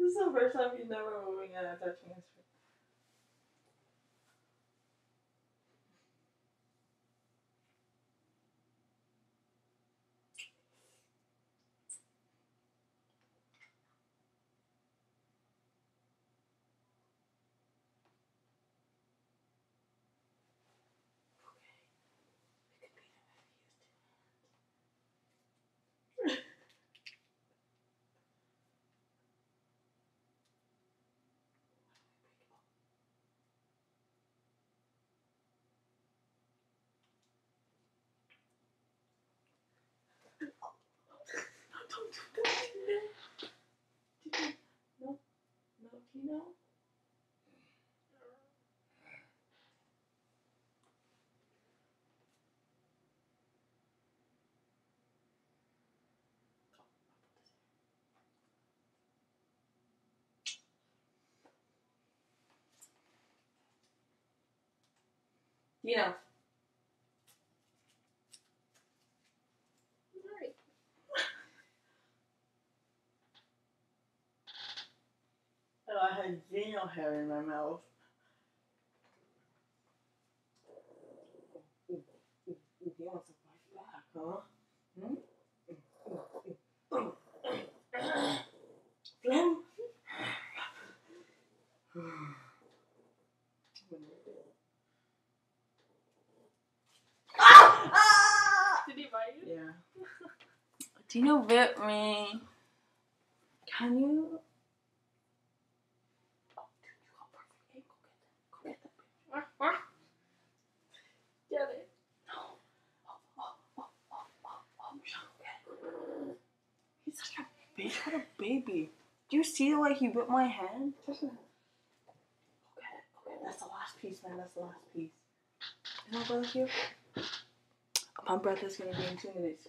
This is the first time you've never moving and touching his face. Don't do that, Tina. No, Tina. Tina. Oh, I had Daniel hair in my mouth. He wants to fight back, huh? Flem? Did he bite you? Yeah. Tina bit me. Can you? Oh, dude, you got perfect aim. Go get that. Get it. No. He's such a bitch. What a baby. Do you see the way he bit my hand? Okay. That's the last piece, man. That's the last piece. You know, brother here? My brother's gonna be in 2 minutes.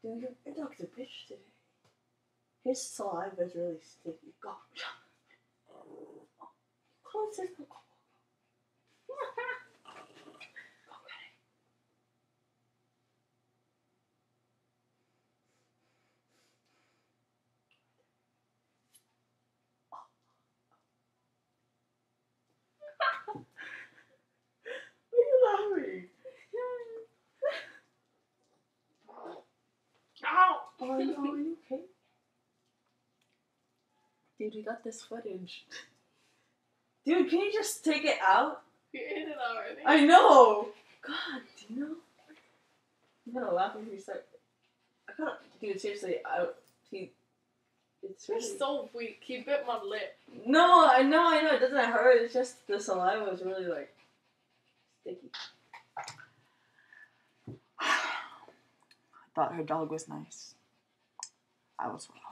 Dude, your dog's a bitch today. His saliva is really sticky. Go. Close it. Go. Why are you laughing? Ow! Are you okay? Dude, we got this footage. Dude, can you just take it out? You ate it already. I know! God, do you know? I'm gonna laugh if you start. I can't. Dude, seriously, it's You're really... so weak. He bit my lip. No, I know, it doesn't hurt. It's just the saliva is really like sticky. I thought her dog was nice. I was wrong.